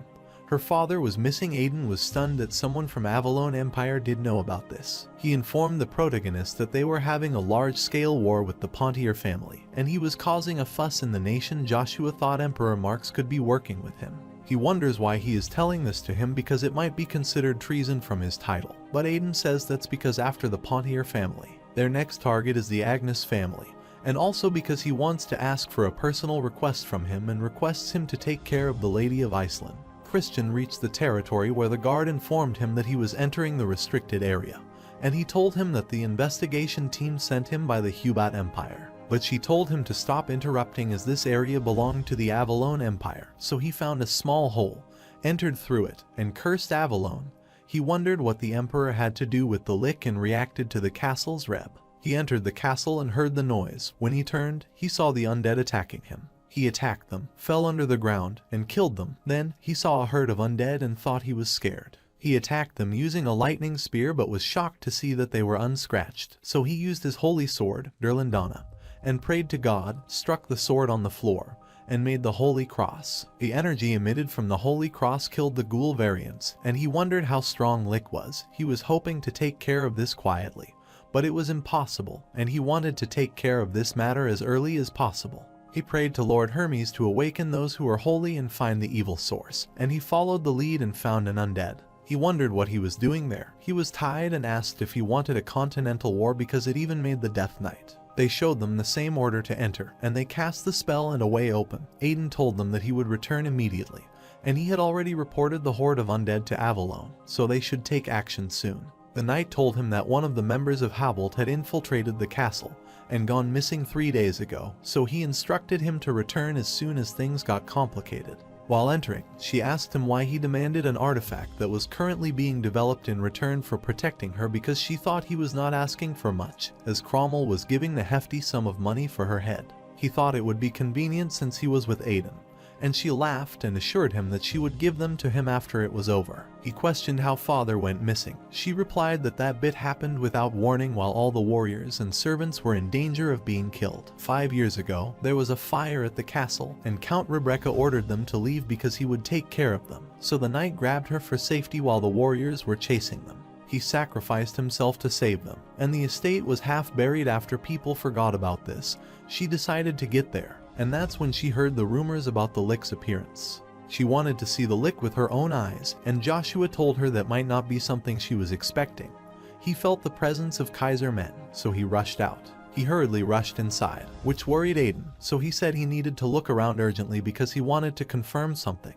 her father was missing. Aiden was stunned that someone from Avalon Empire did know about this. He informed the protagonist that they were having a large-scale war with the Pontier family, and he was causing a fuss in the nation. Joshua thought Emperor Marx could be working with him. He wonders why he is telling this to him because it might be considered treason from his title, but Aiden says that's because after the Pontier family, their next target is the Agnes family, and also because he wants to ask for a personal request from him and requests him to take care of the Lady of Iceland. Christian reached the territory where the guard informed him that he was entering the restricted area, and he told him that the investigation team sent him by the Hubat Empire. But she told him to stop interrupting as this area belonged to the Avalon Empire, so he found a small hole, entered through it, and cursed Avalon. He wondered what the Emperor had to do with the lick and reacted to the castle's reb. He entered the castle and heard the noise. When he turned, he saw the undead attacking him. He attacked them, fell under the ground, and killed them. Then, he saw a herd of undead and thought he was scared. He attacked them using a lightning spear but was shocked to see that they were unscratched, so he used his holy sword, Durlandana, and prayed to God, struck the sword on the floor, and made the holy cross. The energy emitted from the holy cross killed the ghoul variants, and he wondered how strong Lick was. He was hoping to take care of this quietly, but it was impossible, and he wanted to take care of this matter as early as possible. He prayed to Lord Hermes to awaken those who are holy and find the evil source, and he followed the lead and found an undead. He wondered what he was doing there. He was tied and asked if he wanted a continental war because it even made the Death Knight. They showed them the same order to enter, and they cast the spell and a way open. Aiden told them that he would return immediately, and he had already reported the horde of undead to Avalon, so they should take action soon. The knight told him that one of the members of Habolt had infiltrated the castle and gone missing 3 days ago, so he instructed him to return as soon as things got complicated. While entering, she asked him why he demanded an artifact that was currently being developed in return for protecting her because she thought he was not asking for much, as Cromwell was giving the hefty sum of money for her head. He thought it would be convenient since he was with Aiden, and she laughed and assured him that she would give them to him after it was over. He questioned how father went missing. She replied that that bit happened without warning while all the warriors and servants were in danger of being killed. 5 years ago, there was a fire at the castle, and Count Rebecca ordered them to leave because he would take care of them. So the knight grabbed her for safety while the warriors were chasing them. He sacrificed himself to save them, and the estate was half buried after people forgot about this. She decided to get there, and that's when she heard the rumors about the Lick's appearance. She wanted to see the Lick with her own eyes, and Joshua told her that might not be something she was expecting. He felt the presence of Kaiser men, so he rushed out. He hurriedly rushed inside, which worried Aiden, so he said he needed to look around urgently because he wanted to confirm something.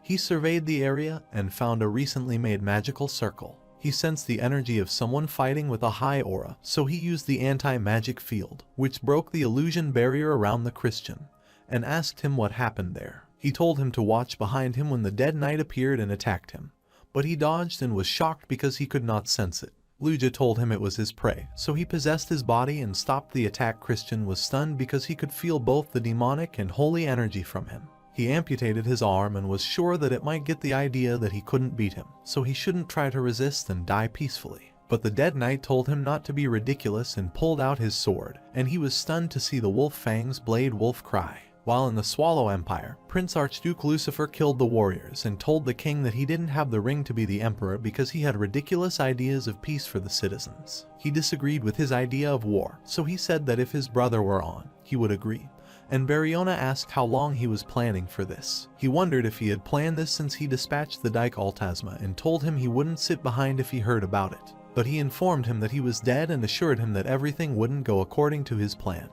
He surveyed the area and found a recently made magical circle. He sensed the energy of someone fighting with a high aura, so he used the anti-magic field, which broke the illusion barrier around the Christian, and asked him what happened there. He told him to watch behind him when the dead knight appeared and attacked him, but he dodged and was shocked because he could not sense it. Lukia told him it was his prey, so he possessed his body and stopped the attack. Christian was stunned because he could feel both the demonic and holy energy from him. He amputated his arm and was sure that it might get the idea that he couldn't beat him, so he shouldn't try to resist and die peacefully. But the dead knight told him not to be ridiculous and pulled out his sword, and he was stunned to see the wolf fangs blade wolf cry. While in the Swallow Empire, Prince Archduke Lucifer killed the warriors and told the king that he didn't have the ring to be the emperor because he had ridiculous ideas of peace for the citizens. He disagreed with his idea of war, so he said that if his brother were on, he would agree. And Bariona asked how long he was planning for this. He wondered if he had planned this since he dispatched the Dyke Altasma and told him he wouldn't sit behind if he heard about it. But he informed him that he was dead and assured him that everything wouldn't go according to his plan.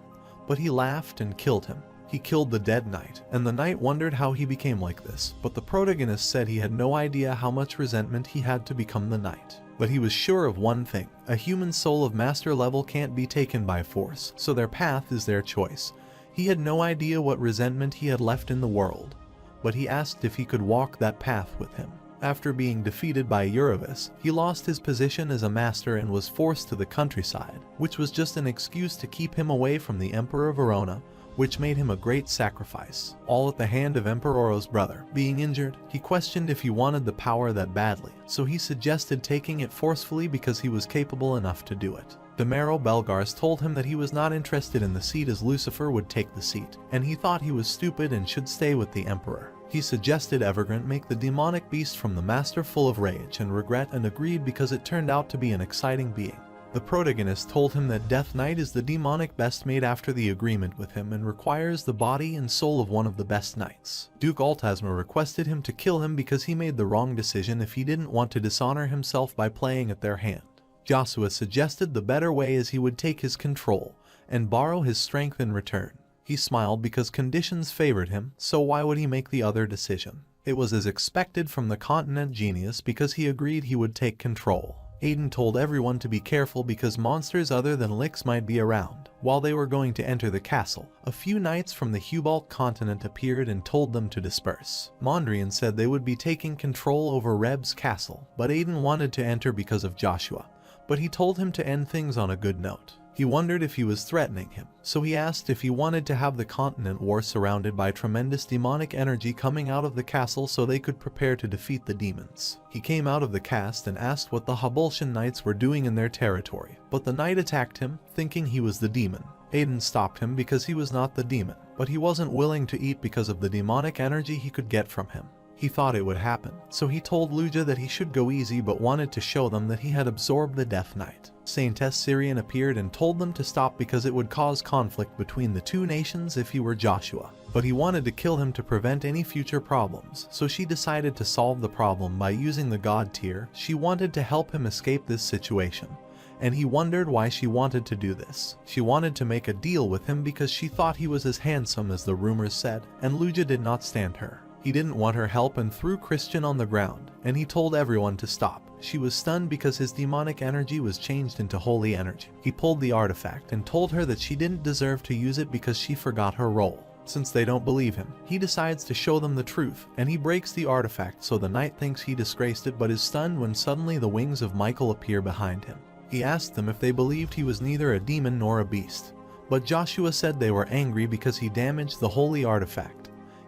But he laughed and killed him. He killed the dead knight, and the knight wondered how he became like this, but the protagonist said he had no idea how much resentment he had to become the knight. But he was sure of one thing: a human soul of master level can't be taken by force, so their path is their choice. He had no idea what resentment he had left in the world, but he asked if he could walk that path with him. After being defeated by Uravis, he lost his position as a master and was forced to the countryside, which was just an excuse to keep him away from the Emperor Verona, which made him a great sacrifice, all at the hand of Emperor Oro's brother. Being injured, he questioned if he wanted the power that badly, so he suggested taking it forcefully because he was capable enough to do it. Demaro Belgars told him that he was not interested in the seat as Lucifer would take the seat, and he thought he was stupid and should stay with the Emperor. He suggested Evergrant make the demonic beast from the master full of rage and regret, and agreed because it turned out to be an exciting being. The protagonist told him that Death Knight is the demonic best made after the agreement with him and requires the body and soul of one of the best knights. Duke Altasma requested him to kill him because he made the wrong decision if he didn't want to dishonor himself by playing at their hand. Joshua suggested the better way as he would take his control and borrow his strength in return. He smiled because conditions favored him, so why would he make the other decision? It was as expected from the continent genius because he agreed he would take control. Aiden told everyone to be careful because monsters other than Licks might be around. While they were going to enter the castle, a few knights from the Hubalt continent appeared and told them to disperse. Mondrian said they would be taking control over Reb's castle, but Aiden wanted to enter because of Joshua, but he told him to end things on a good note. He wondered if he was threatening him, so he asked if he wanted to have the continent war surrounded by tremendous demonic energy coming out of the castle so they could prepare to defeat the demons. He came out of the cast and asked what the Habultian knights were doing in their territory, but the knight attacked him, thinking he was the demon. Aiden stopped him because he was not the demon, but he wasn't willing to eat because of the demonic energy he could get from him. He thought it would happen, so he told Lukia that he should go easy but wanted to show them that he had absorbed the Death Knight. Saintess Syrian appeared and told them to stop because it would cause conflict between the two nations if he were Joshua. But he wanted to kill him to prevent any future problems, so she decided to solve the problem by using the God tier. She wanted to help him escape this situation, and he wondered why she wanted to do this. She wanted to make a deal with him because she thought he was as handsome as the rumors said, and Lukia did not stand her. He didn't want her help and threw Christian on the ground, and he told everyone to stop. She was stunned because his demonic energy was changed into holy energy. He pulled the artifact and told her that she didn't deserve to use it because she forgot her role. Since they don't believe him, he decides to show them the truth, and he breaks the artifact so the knight thinks he disgraced it but is stunned when suddenly the wings of Michael appear behind him. He asked them if they believed he was neither a demon nor a beast, but Joshua said they were angry because he damaged the holy artifact.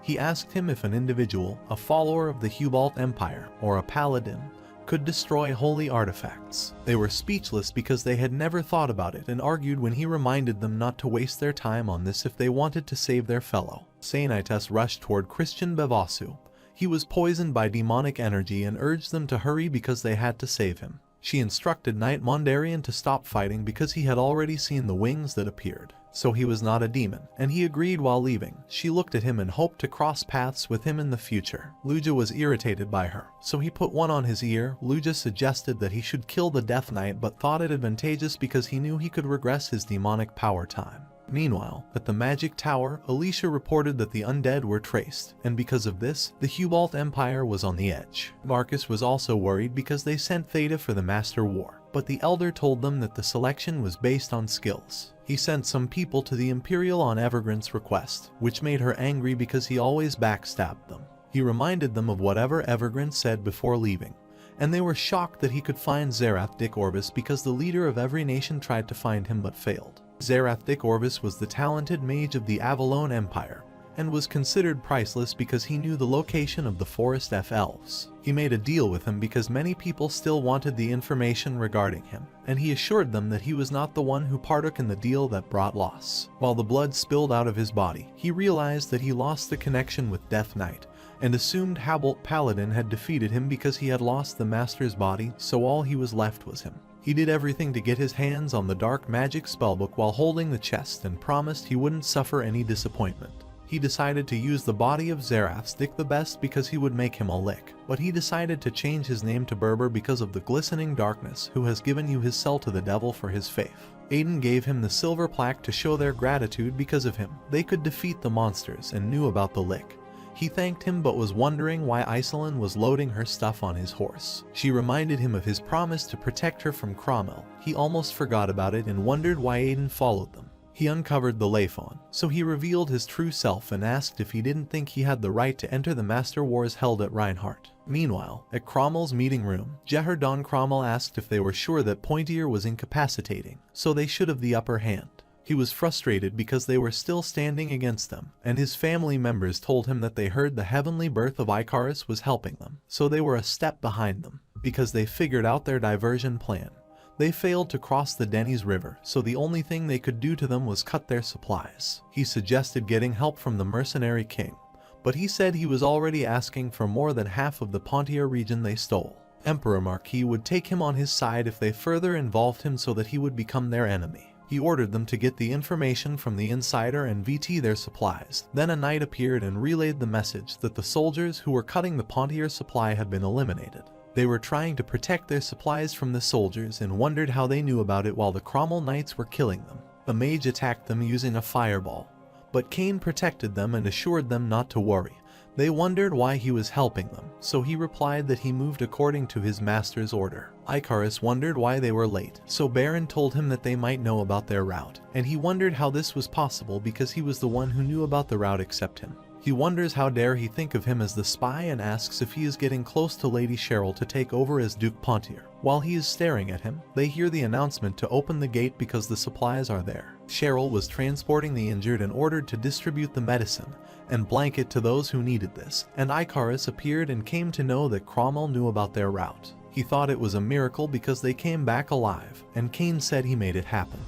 He asked him if an individual, a follower of the Hubalt Empire, or a paladin, could destroy holy artifacts. They were speechless because they had never thought about it and argued when he reminded them not to waste their time on this if they wanted to save their fellow. Sainitas rushed toward Christian Bevasu. He was poisoned by demonic energy and urged them to hurry because they had to save him. She instructed Knight Mondarian to stop fighting because he had already seen the wings that appeared. So he was not a demon, and he agreed while leaving. She looked at him and hoped to cross paths with him in the future. Lukia was irritated by her, so he put one on his ear. Lukia suggested that he should kill the Death Knight but thought it advantageous because he knew he could regress his demonic power time. Meanwhile, at the Magic Tower, Alicia reported that the undead were traced, and because of this, the Hubalt Empire was on the edge. Marcus was also worried because they sent Theta for the Master War, but the Elder told them that the selection was based on skills. He sent some people to the Imperial on Evergrance's request, which made her angry because he always backstabbed them. He reminded them of whatever Evergrance said before leaving, and they were shocked that he could find Zerath Dick Orbis because the leader of every nation tried to find him but failed. Zerath Dick Orbis was the talented mage of the Avalon Empire, and was considered priceless because he knew the location of the Forest Elves. He made a deal with him because many people still wanted the information regarding him, and he assured them that he was not the one who partook in the deal that brought loss. While the blood spilled out of his body, he realized that he lost the connection with Death Knight, and assumed Hubalt Paladin had defeated him because he had lost the Master's body, so all he was left was him. He did everything to get his hands on the dark magic spellbook while holding the chest and promised he wouldn't suffer any disappointment. He decided to use the body of Zerath's Dick the best because he would make him a lick, but he decided to change his name to Berber because of the glistening darkness who has given you his cell to the devil for his faith. Aiden gave him the silver plaque to show their gratitude because of him. They could defeat the monsters and knew about the lick. He thanked him but was wondering why Iselin was loading her stuff on his horse. She reminded him of his promise to protect her from Cromwell. He almost forgot about it and wondered why Aiden followed them. He uncovered the Laphon, so he revealed his true self and asked if he didn't think he had the right to enter the Master Wars held at Reinhardt. Meanwhile, at Cromwell's meeting room, Jeher Don Cromwell asked if they were sure that Pointier was incapacitating, so they should have the upper hand. He was frustrated because they were still standing against them, and his family members told him that they heard the heavenly birth of Icarus was helping them, so they were a step behind them, because they figured out their diversion plan. They failed to cross the Denny's River, so the only thing they could do to them was cut their supplies. He suggested getting help from the mercenary king, but he said he was already asking for more than half of the Pontier region they stole. Emperor Marquis would take him on his side if they further involved him so that he would become their enemy. He ordered them to get the information from the insider and VT their supplies. Then a knight appeared and relayed the message that the soldiers who were cutting the Pontier supply had been eliminated. They were trying to protect their supplies from the soldiers and wondered how they knew about it while the Cromwell knights were killing them. A mage attacked them using a fireball, but Cain protected them and assured them not to worry. They wondered why he was helping them, so he replied that he moved according to his master's order. Icarus wondered why they were late, so Baron told him that they might know about their route, and he wondered how this was possible because he was the one who knew about the route except him. He wonders how dare he think of him as the spy and asks if he is getting close to Lady Cheryl to take over as Duke Pontier. While he is staring at him, they hear the announcement to open the gate because the supplies are there. Cheryl was transporting the injured and ordered to distribute the medicine and blanket to those who needed this, and Icarus appeared and came to know that Cromwell knew about their route. He thought it was a miracle because they came back alive, and Cain said he made it happen.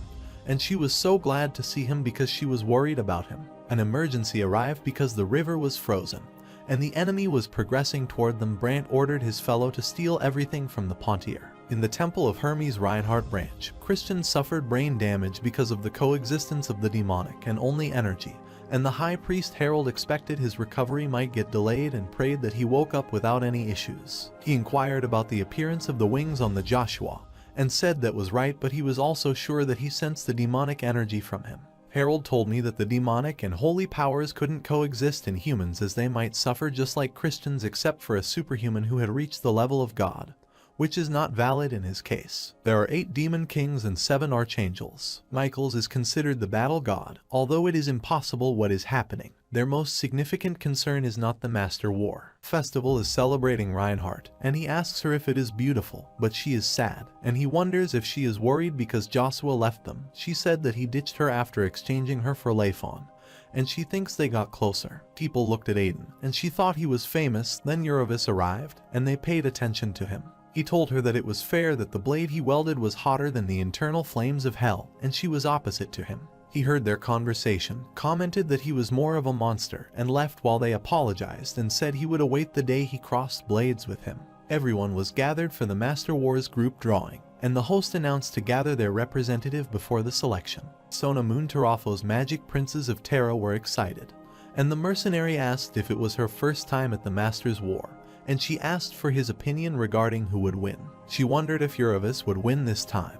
And she was so glad to see him because she was worried about him. An emergency arrived because the river was frozen, and the enemy was progressing toward them. Brant ordered his fellow to steal everything from the Pontier. In the temple of Hermes Reinhardt branch, Christian suffered brain damage because of the coexistence of the demonic and only energy, and the high priest Harold expected his recovery might get delayed and prayed that he woke up without any issues. He inquired about the appearance of the wings on the Joshua, and said that was right, but he was also sure that he sensed the demonic energy from him. Harold told me that the demonic and holy powers couldn't coexist in humans as they might suffer just like Christians except for a superhuman who had reached the level of God, which is not valid in his case. There are 8 demon kings and 7 archangels. Michael's is considered the battle god, although it is impossible what is happening. Their most significant concern is not the Master War. Festival is celebrating Reinhardt, and he asks her if it is beautiful, but she is sad, and he wonders if she is worried because Joshua left them. She said that he ditched her after exchanging her for Leifon, and she thinks they got closer. People looked at Aiden, and she thought he was famous. Then Uravis arrived, and they paid attention to him. He told her that it was fair that the blade he welded was hotter than the internal flames of hell, and she was opposite to him. He heard their conversation, commented that he was more of a monster, and left while they apologized and said he would await the day he crossed blades with him. Everyone was gathered for the Master War's group drawing, and the host announced to gather their representative before the selection. Sona Moon Tarafo's magic princes of Terra were excited, and the mercenary asked if it was her first time at the Master's War, and she asked for his opinion regarding who would win. She wondered if Uravis would win this time,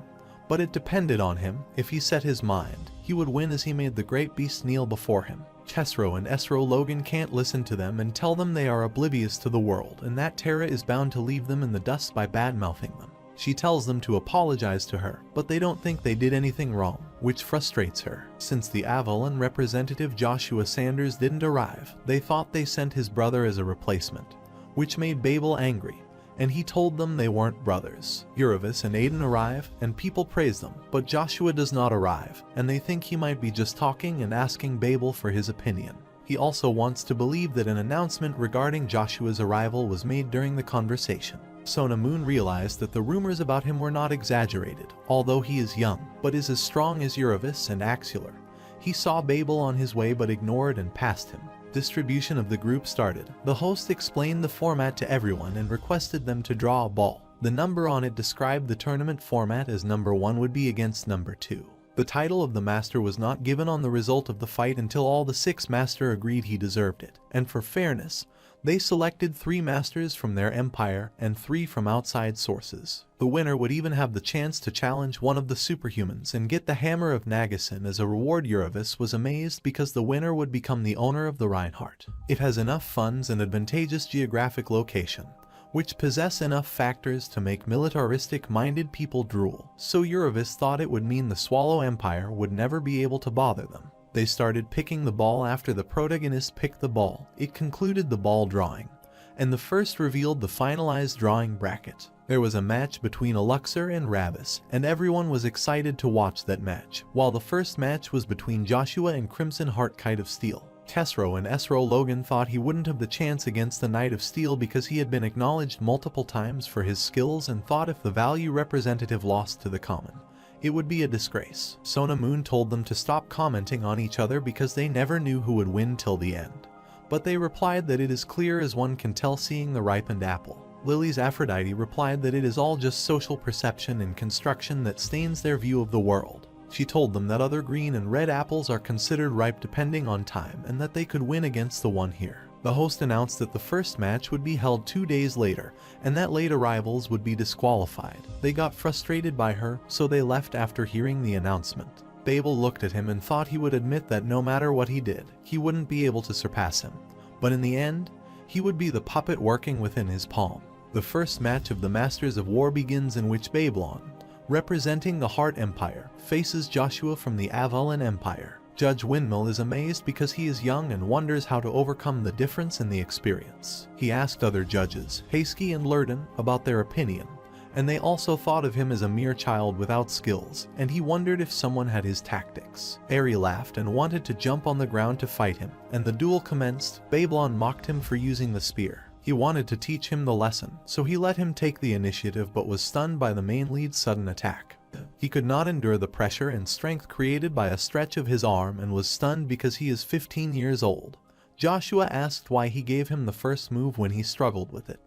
but it depended on him. If he set his mind, he would win as he made the great beast kneel before him. Chesro and Esro Logan can't listen to them and tell them they are oblivious to the world and that Terra is bound to leave them in the dust by bad-mouthing them. She tells them to apologize to her, but they don't think they did anything wrong, which frustrates her. Since the Avalon representative Joshua Sanders didn't arrive, they thought they sent his brother as a replacement, which made Babel angry, and he told them they weren't brothers. Uravis and Aiden arrive, and people praise them, but Joshua does not arrive, and they think he might be just talking and asking Babel for his opinion. He also wants to believe that an announcement regarding Joshua's arrival was made during the conversation. Sona Moon realized that the rumors about him were not exaggerated, although he is young, but is as strong as Uravis and Axular. He saw Babel on his way but ignored and passed him. Distribution of the group started. The host explained the format to everyone and requested them to draw a ball. The number on it described the tournament format as number 1 would be against number 2. The title of the master was not given on the result of the fight until all the 6 master agreed he deserved it, and for fairness, they selected 3 masters from their empire and 3 from outside sources. The winner would even have the chance to challenge one of the superhumans and get the Hammer of Nagasin as a reward. Uravis was amazed because the winner would become the owner of the Reinhardt. It has enough funds and advantageous geographic location, which possess enough factors to make militaristic-minded people drool. So Uravis thought it would mean the Swallow Empire would never be able to bother them. They started picking the ball after the protagonist picked the ball. It concluded the ball drawing, and the first revealed the finalized drawing bracket. There was a match between Aluxor and Ravis, and everyone was excited to watch that match, while the first match was between Joshua and Crimson Heart Kite of Steel. Tesro and Esro Logan thought he wouldn't have the chance against the Knight of Steel because he had been acknowledged multiple times for his skills and thought if the value representative lost to the common, it would be a disgrace. Sona Moon told them to stop commenting on each other because they never knew who would win till the end. But they replied that it is clear as one can tell seeing the ripened apple. Lily's Aphrodite replied that it is all just social perception and construction that stains their view of the world. She told them that other green and red apples are considered ripe depending on time and that they could win against the one here. The host announced that the first match would be held 2 days later and that late arrivals would be disqualified. They got frustrated by her, so they left after hearing the announcement. Babel looked at him and thought he would admit that no matter what he did, he wouldn't be able to surpass him. But in the end, he would be the puppet working within his palm. The first match of the Masters of War begins in which Babylon, representing the Heart Empire, faces Joshua from the Avalon Empire. Judge Windmill is amazed because he is young and wonders how to overcome the difference in the experience. He asked other judges, Hayski and Lurden, about their opinion, and they also thought of him as a mere child without skills, and he wondered if someone had his tactics. Ari laughed and wanted to jump on the ground to fight him, and the duel commenced. Babylon mocked him for using the spear. He wanted to teach him the lesson, so he let him take the initiative but was stunned by the main lead's sudden attack. He could not endure the pressure and strength created by a stretch of his arm and was stunned because he is 15 years old. Joshua asked why he gave him the first move when he struggled with it.